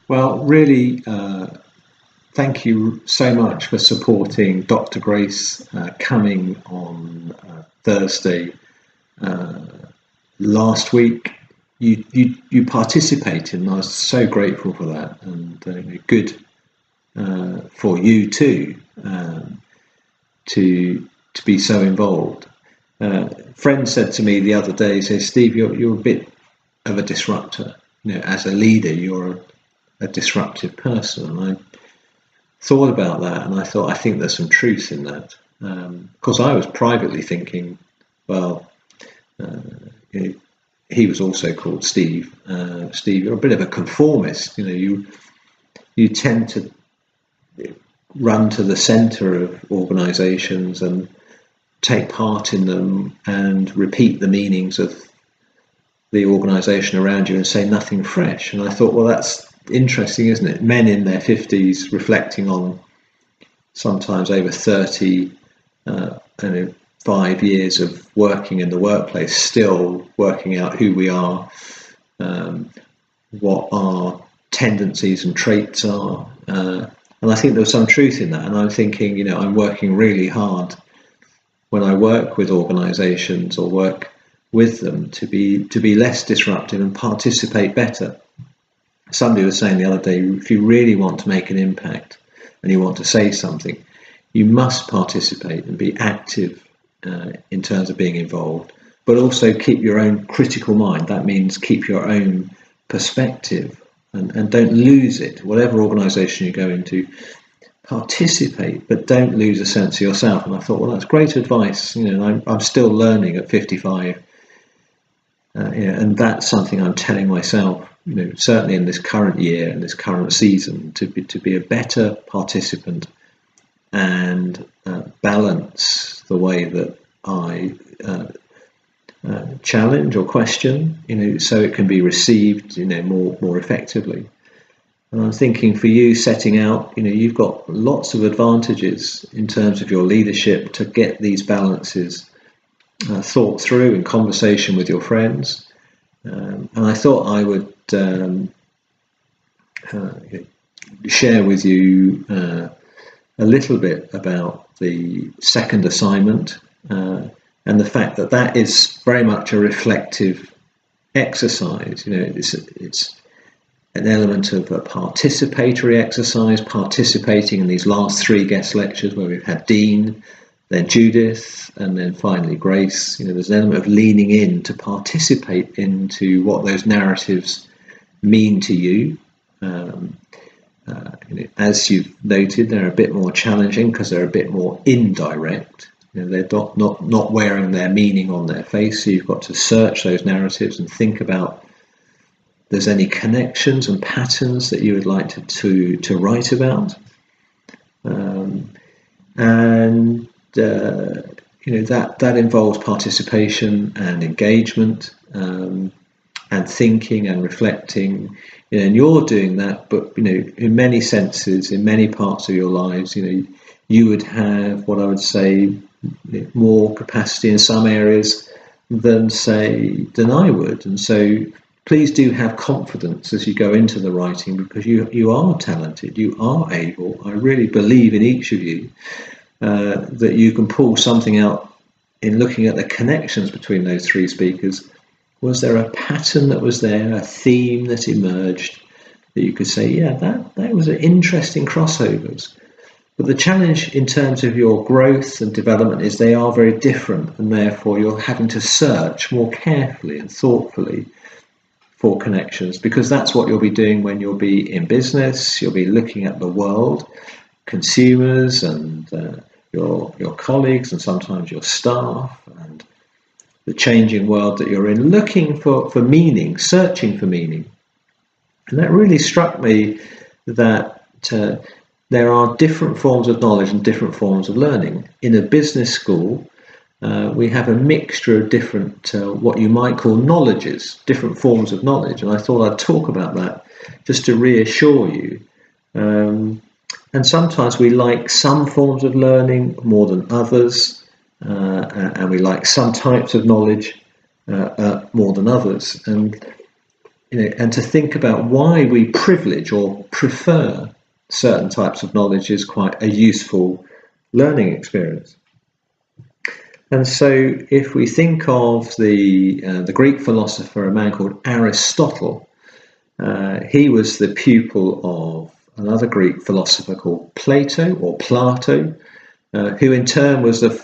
Well, really, thank you so much for supporting Dr. Grace coming on Thursday last week. You participated, and I was so grateful for that, and good for you too to be so involved. Friend said to me the other day, says, Steve, you're a bit of a disruptor. As a leader, you're a disruptive person. And I thought about that, and I thought, I think there's some truth in that. Because I was privately thinking, well, he was also called Steve. Steve, you're a bit of a conformist. You tend to run to the centre of organisations and take part in them and repeat the meanings of the organisation around you and say nothing fresh. And I thought, well, that's interesting, isn't it? Men in their 50s reflecting on sometimes over 5 years of working in the workplace, still working out who we are, what our tendencies and traits are. And I think there was some truth in that. And I'm thinking, I'm working really hard when I work with organisations or work with them to be less disruptive and participate better. Somebody was saying the other day, if you really want to make an impact and you want to say something, you must participate and be active in terms of being involved, but also keep your own critical mind. That means keep your own perspective and don't lose it. Whatever organisation you go into, participate, but don't lose a sense of yourself. And I thought, well, that's great advice. I'm still learning at 55, and that's something I'm telling myself. Certainly in this current year and this current season, to be a better participant and balance the way that I challenge or question, so it can be received, more effectively. And I'm thinking for you setting out, you've got lots of advantages in terms of your leadership to get these balances thought through in conversation with your friends. And I thought I would share with you a little bit about the second assignment and the fact that is very much a reflective exercise. It's an element of a participatory exercise, participating in these last 3 guest lectures where we've had Dean, then Judith, and then finally Grace. There's an element of leaning in to participate into what those narratives mean to you. As you've noted, they're a bit more challenging because they're a bit more indirect. They're not wearing their meaning on their face, so you've got to search those narratives and think about if there's any connections and patterns that you would like to write about. That involves participation and engagement and thinking and reflecting. And you're doing that, but in many senses, in many parts of your lives, you would have what I would say more capacity in some areas than I would. And so please do have confidence as you go into the writing, because you are talented, you are able. I really believe in each of you that you can pull something out in looking at the connections between those 3 speakers. Was there a pattern that was there, a theme that emerged that you could say, yeah, that was an interesting crossovers? But the challenge in terms of your growth and development is they are very different, and therefore you're having to search more carefully and thoughtfully for connections, because that's what you'll be doing when you'll be in business. You'll be looking at the world, consumers and your colleagues and sometimes your staff, and the changing world that you're in, looking for meaning, searching for meaning. And that really struck me that there are different forms of knowledge and different forms of learning. In a business school, we have a mixture of different, what you might call knowledges, different forms of knowledge. And I thought I'd talk about that just to reassure you. And sometimes we like some forms of learning more than others. And we like some types of knowledge more than others. And and to think about why we privilege or prefer certain types of knowledge is quite a useful learning experience. And so if we think of the Greek philosopher, a man called Aristotle, he was the pupil of another Greek philosopher called Plato, who in turn was a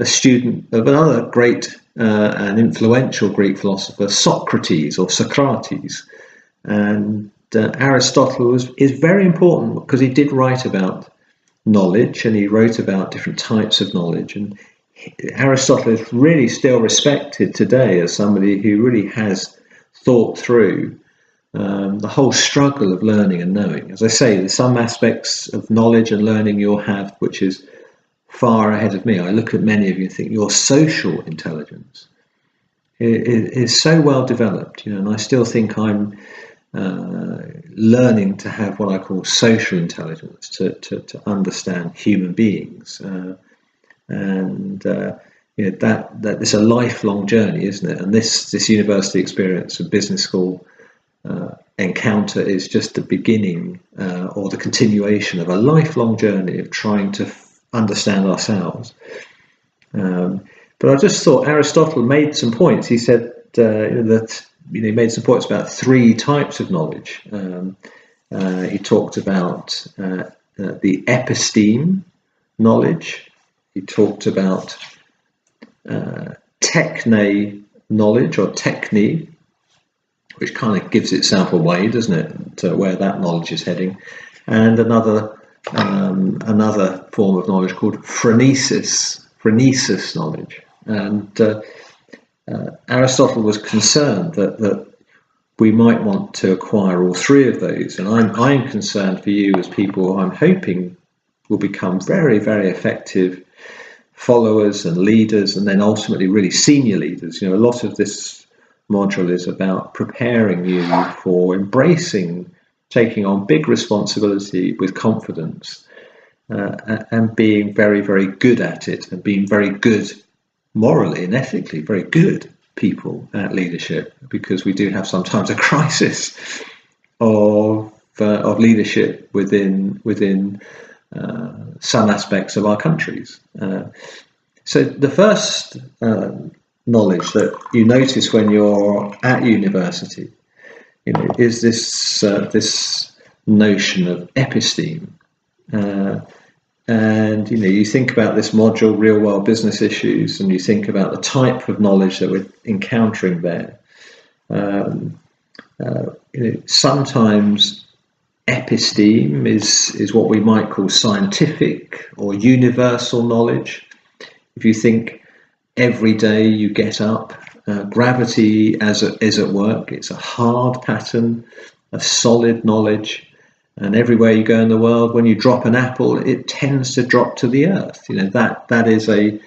student of another great and influential Greek philosopher, Socrates or Socrates. And Aristotle is very important because he did write about knowledge, and he wrote about different types of knowledge. And Aristotle is really still respected today as somebody who really has thought through the whole struggle of learning and knowing. As I say, there's some aspects of knowledge and learning you'll have which is far ahead of me. I look at many of you and think your social intelligence is so well developed, and I still think I'm learning to have what I call social intelligence, to understand human beings, and that it's a lifelong journey, isn't it? And this university experience of business school encounter is just the beginning or the continuation of a lifelong journey of trying to understand ourselves. But I just thought Aristotle made some points. He said that he made some points about three types of knowledge. He talked about the episteme knowledge. He talked about Techne knowledge, or Techne, which kind of gives itself away, doesn't it, to where that knowledge is heading, and another form of knowledge called Phronesis knowledge. And Aristotle was concerned that we might want to acquire all three of those, and I'm concerned for you as people who I'm hoping will become very, very effective followers and leaders, and then ultimately really senior leaders. A lot of this module is about preparing you for embracing taking on big responsibility with confidence, and being very, very good at it, and being very good morally and ethically, very good people at leadership, because we do have sometimes a crisis of leadership within some aspects of our countries. So the first knowledge that you notice when you're at university, is this notion of episteme. And you think about this module, real world business issues, and you think about the type of knowledge that we're encountering there. Sometimes episteme is what we might call scientific or universal knowledge. If you think every day you get up, gravity is at work. It's a hard pattern, a solid knowledge. And everywhere you go in the world, when you drop an apple, it tends to drop to the earth. That is a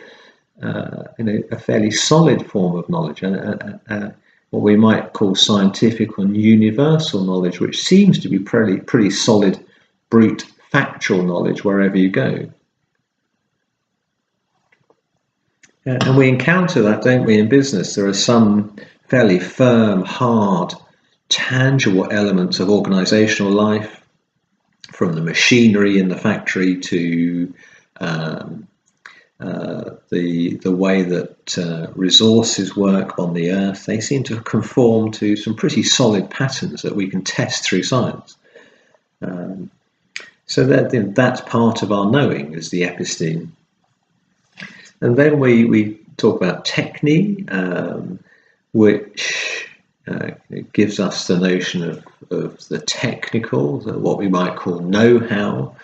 fairly solid form of knowledge, what we might call scientific and universal knowledge, which seems to be pretty solid, brute, factual knowledge wherever you go. And we encounter that, don't we, in business? There are some fairly firm, hard, tangible elements of organizational life, from the machinery in the factory to the way that resources work on the earth. They seem to conform to some pretty solid patterns that we can test through science. So that's part of our knowing, is the episteme. And then we talk about Techne, which gives us the notion of the technical, what we might call know-how,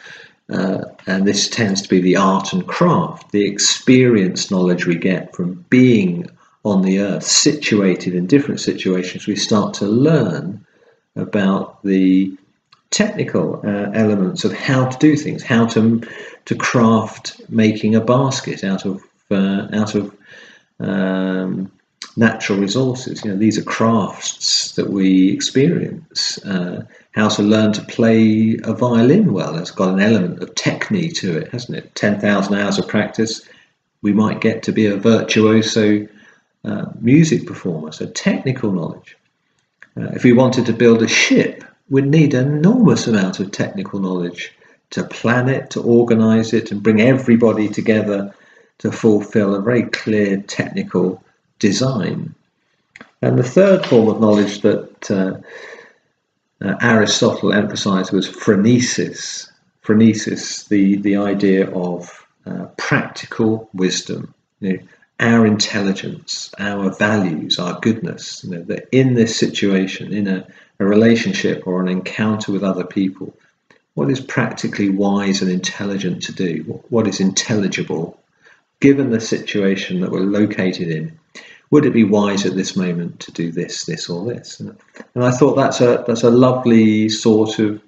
and this tends to be the art and craft, the experience knowledge we get from being on the earth, situated in different situations. We start to learn about the technical elements of how to do things, how to craft making a basket out of natural resources. These are crafts that we experience. How to learn to play a violin well. It's got an element of technique to it, hasn't it? 10,000 hours of practice, we might get to be a virtuoso music performer. So technical knowledge. If we wanted to build a ship, we'd need an enormous amount of technical knowledge to plan it, to organise it, and bring everybody together to fulfil a very clear technical design. And the third form of knowledge that Aristotle emphasised was phronesis. Phronesis, the idea of practical wisdom, our intelligence, our values, our goodness, that in this situation, in a relationship or an encounter with other people, what is practically wise and intelligent to do? What is intelligible? Given the situation that we're located in, would it be wise at this moment to do this, this, or this? And I thought that's a lovely sort of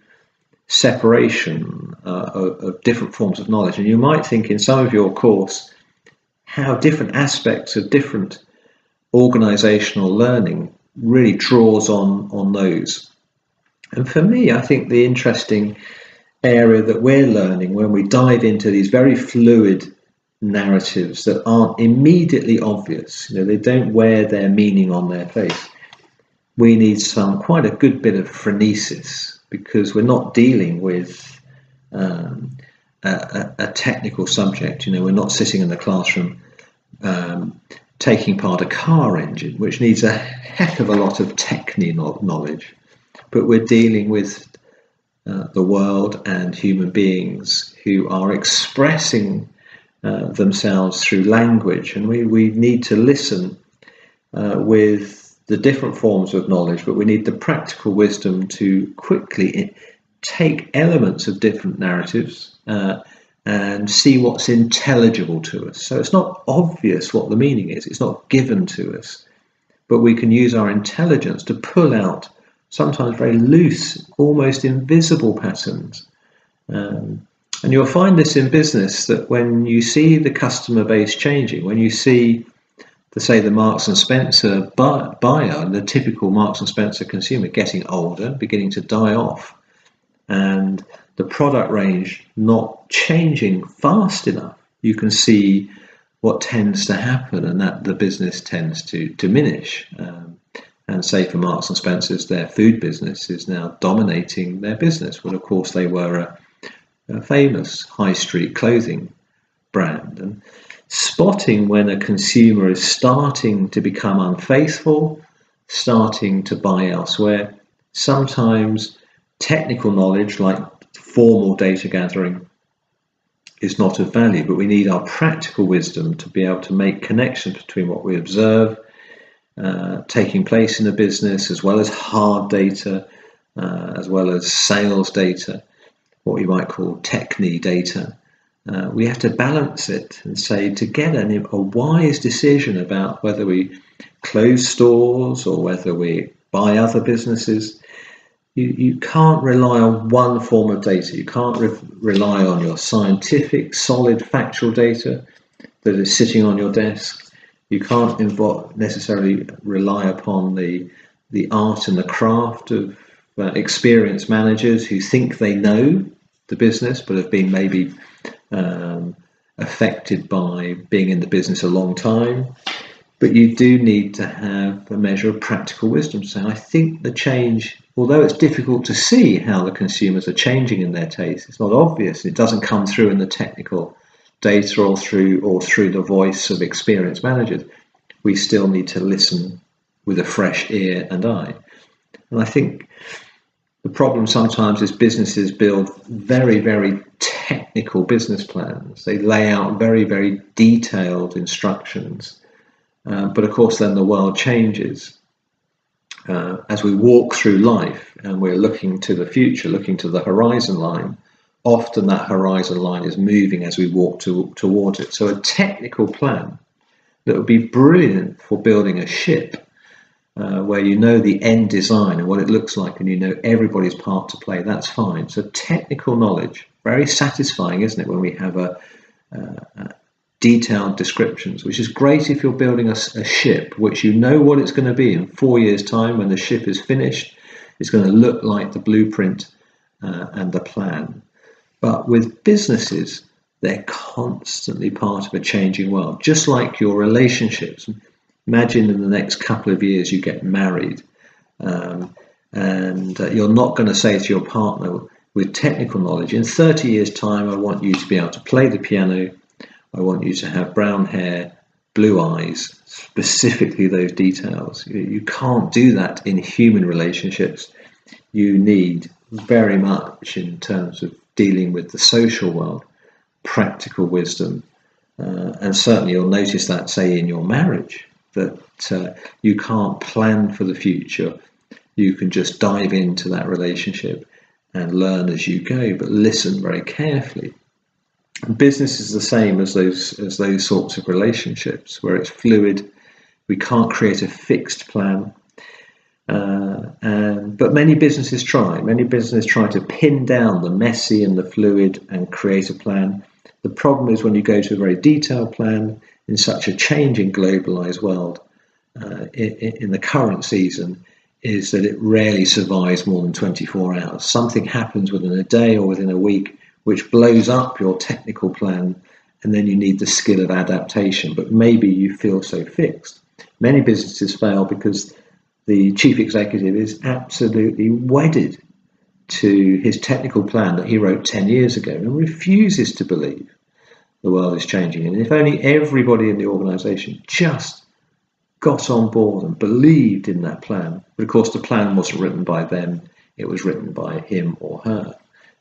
separation of different forms of knowledge. And you might think in some of your course how different aspects of different organisational learning really draws on those. And for me, I think the interesting area that we're learning when we dive into these very fluid narratives that aren't immediately obvious, they don't wear their meaning on their face. We need quite a good bit of phronesis, because we're not dealing with a technical subject. We're not sitting in the classroom taking apart a car engine, which needs a heck of a lot of Techne knowledge, but we're dealing with the world and human beings who are expressing themselves through language, and we need to listen with the different forms of knowledge, but we need the practical wisdom to quickly take elements of different narratives and see what's intelligible to us. So it's not obvious what the meaning is, it's not given to us, but we can use our intelligence to pull out sometimes very loose, almost invisible patterns. And you'll find this in business, that when you see the customer base changing, when you see, the Marks and Spencer buyer, the typical Marks and Spencer consumer getting older, beginning to die off, and the product range not changing fast enough, you can see what tends to happen, and that the business tends to diminish. And say for Marks and Spencer's, their food business is now dominating their business. Well, of course, they were a famous high street clothing brand, and spotting when a consumer is starting to become unfaithful, starting to buy elsewhere. Sometimes technical knowledge like formal data gathering is not of value, but we need our practical wisdom to be able to make connections between what we observe taking place in a business, as well as hard data, as well as sales data, what you might call Techne data. We have to balance it and say, to get a wise decision about whether we close stores or whether we buy other businesses, you can't rely on one form of data. You can't rely on your scientific, solid, factual data that is sitting on your desk. You can't necessarily rely upon the art and the craft of experienced managers who think they know the business but have been maybe affected by being in the business a long time. But you do need to have a measure of practical wisdom. So I think the change, although it's difficult to see how the consumers are changing in their taste, it's not obvious. It doesn't come through in the technical data or through the voice of experienced managers. We still need to listen with a fresh ear and eye. And I think the problem sometimes is businesses build very, very technical business plans. They lay out very, very detailed instructions. But of course, then the world changes. As we walk through life and we're looking to the future, looking to the horizon line, often that horizon line is moving as we walk towards it. So a technical plan that would be brilliant for building a ship, where you know the end design and what it looks like, and you know everybody's part to play, that's fine. So technical knowledge, very satisfying, isn't it, when we have a detailed descriptions, which is great if you're building a ship, which you know what it's going to be in 4 years' time when the ship is finished. It's going to look like the blueprint and the plan. But with businesses, they're constantly part of a changing world, just like your relationships. Imagine in the next couple of years you get married. And you're not going to say to your partner with technical knowledge, in 30 years' time, I want you to be able to play the piano, I want you to have brown hair, blue eyes, specifically those details. You can't do that in human relationships. You need very much, in terms of dealing with the social world, practical wisdom. And certainly you'll notice that, say, in your marriage, that you can't plan for the future. You can just dive into that relationship and learn as you go, but listen very carefully. And business is the same as those sorts of relationships, where it's fluid. We can't create a fixed plan. But many businesses try. Many businesses try to pin down the messy and the fluid and create a plan. The problem is when you go to a very detailed plan in such a changing, globalized world, in the current season, is that it rarely survives more than 24 hours. Something happens within a day or within a week which blows up your technical plan, and then you need the skill of adaptation. But maybe you feel so fixed. Many businesses fail because the chief executive is absolutely wedded to his technical plan that he wrote 10 years ago and refuses to believe the world is changing. And if only everybody in the organization just got on board and believed in that plan. But of course, the plan wasn't written by them, it was written by him or her.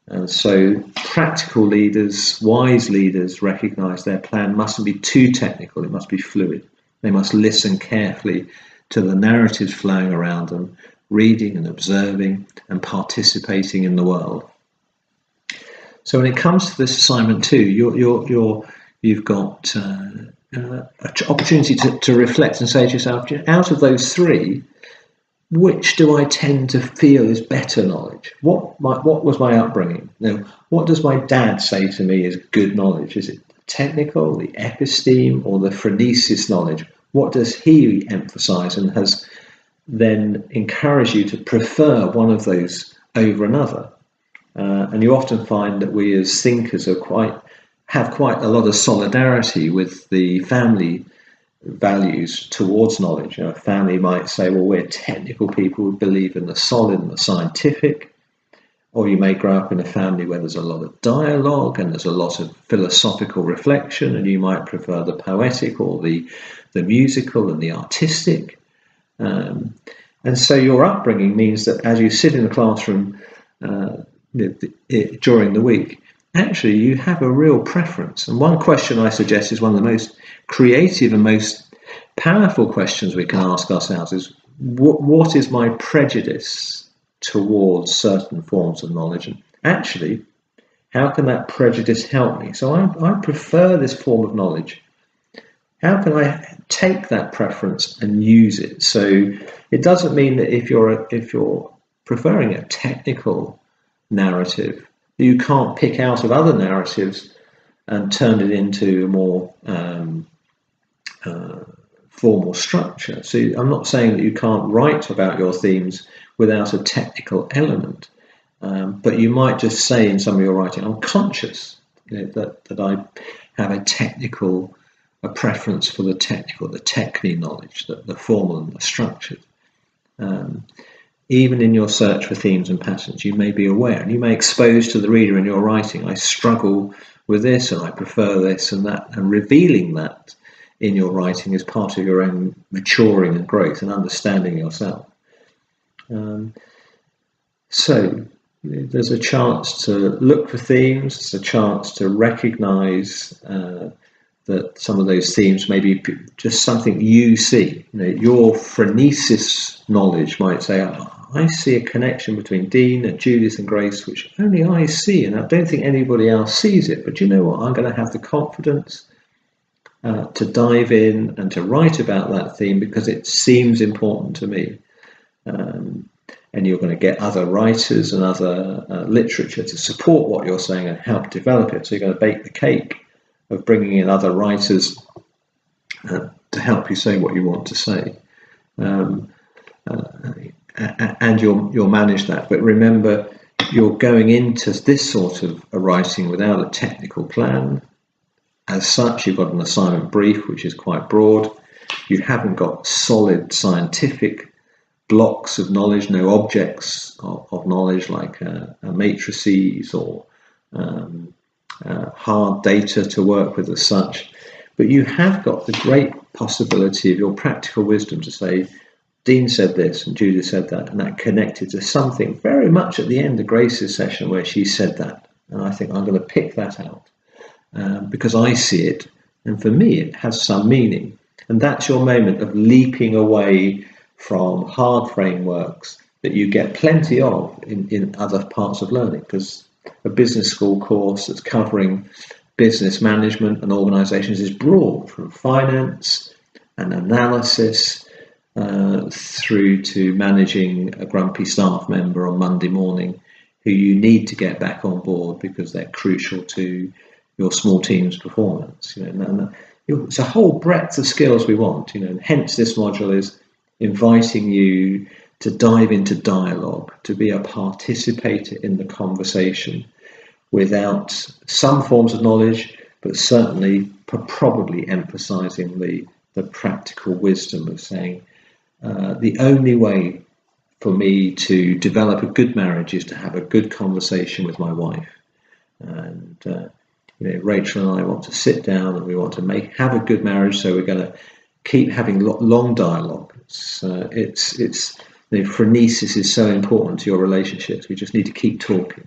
And so practical leaders, wise leaders, recognize their plan mustn't be too technical, it must be fluid. They must listen carefully to the narratives flowing around them, reading and observing and participating in the world. So when it comes to this assignment too, you've got an opportunity to reflect and say to yourself, out of those three, which do I tend to feel is better knowledge? What was my upbringing? What does my dad say to me is good knowledge? Is it technical, the episteme, or the Phronesis knowledge? What does he emphasize and has then encouraged you to prefer one of those over another? And you often find that we as thinkers have quite a lot of solidarity with the family values towards knowledge. A family might say, well, we're technical people who believe in the solid and the scientific. Or you may grow up in a family where there's a lot of dialogue and there's a lot of philosophical reflection, and you might prefer the poetic or the musical and the artistic. And so your upbringing means that as you sit in the classroom during the week, actually you have a real preference. And one question I suggest is one of the most creative and most powerful questions we can ask ourselves is, what is my prejudice towards certain forms of knowledge? And actually, how can that prejudice help me? So I prefer this form of knowledge. How can I take that preference and use it? So it doesn't mean that if you're preferring a technical narrative, you can't pick out of other narratives and turn it into a more formal structure. So I'm not saying that you can't write about your themes without a technical element, but you might just say in some of your writing, I'm conscious that I have a preference for the technical, the techne knowledge, the formal and the structured. Even in your search for themes and patterns, you may be aware, and you may expose to the reader in your writing, I struggle with this and I prefer this and that, and revealing that in your writing is part of your own maturing and growth and understanding yourself. So there's a chance to look for themes, there's a chance to recognize that some of those themes may be just something you see. Your Phronesis knowledge might say, I see a connection between Dean and Judith and Grace, which only I see, and I don't think anybody else sees it. But you know what? I'm going to have the confidence to dive in and to write about that theme because it seems important to me. And you're going to get other writers and other literature to support what you're saying and help develop it. So you're going to bake the cake of bringing in other writers to help you say what you want to say. And you'll manage that. But remember, you're going into this sort of a writing without a technical plan. As such, you've got an assignment brief, which is quite broad. You haven't got solid scientific blocks of knowledge, no objects of knowledge like matrices or hard data to work with as such. But you have got the great possibility of your practical wisdom to say, Dean said this and Judith said that, and that connected to something very much at the end of Grace's session where she said that. And I think I'm going to pick that out because I see it, and for me it has some meaning. And that's your moment of leaping away from hard frameworks that you get plenty of in other parts of learning, because a business school course that's covering business management and organizations is broad, from finance and analysis through to managing a grumpy staff member on Monday morning who you need to get back on board because they're crucial to your small team's performance. It's a whole breadth of skills we want, and hence this module is inviting you to dive into dialogue, to be a participator in the conversation without some forms of knowledge, but certainly probably emphasizing the practical wisdom of saying, the only way for me to develop a good marriage is to have a good conversation with my wife. And Rachel and I want to sit down and we want to have a good marriage, so we're going to keep having long dialogue. Phronesis is so important to your relationships. We just need to keep talking.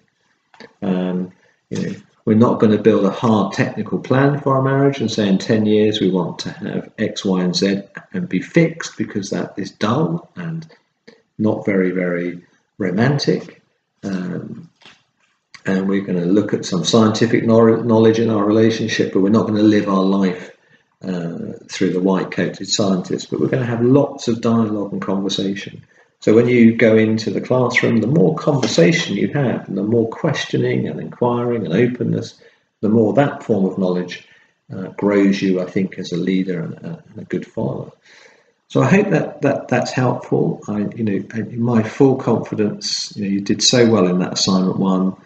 We're not going to build a hard technical plan for our marriage and say in 10 years we want to have X, Y, and Z and be fixed, because that is dull and not very, very romantic. And we're going to look at some scientific knowledge in our relationship, but we're not going to live our life through the white-coated scientists, but we're going to have lots of dialogue and conversation. So when you go into the classroom, the more conversation you have, and the more questioning and inquiring and openness, the more that form of knowledge grows you, I think, as a leader and a good follower. So I hope that's helpful. In my full confidence, you did so well in that assignment one.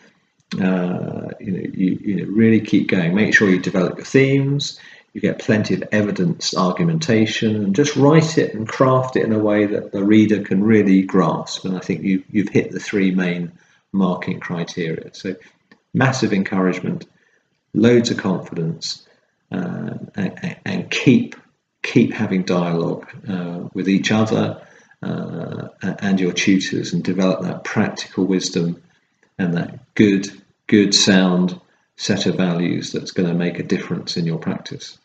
You really keep going. Make sure you develop your themes. You get plenty of evidence, argumentation, and just write it and craft it in a way that the reader can really grasp. And I think you've hit the three main marking criteria. So massive encouragement, loads of confidence, and keep having dialogue with each other and your tutors, and develop that practical wisdom and that good sound set of values that's going to make a difference in your practice.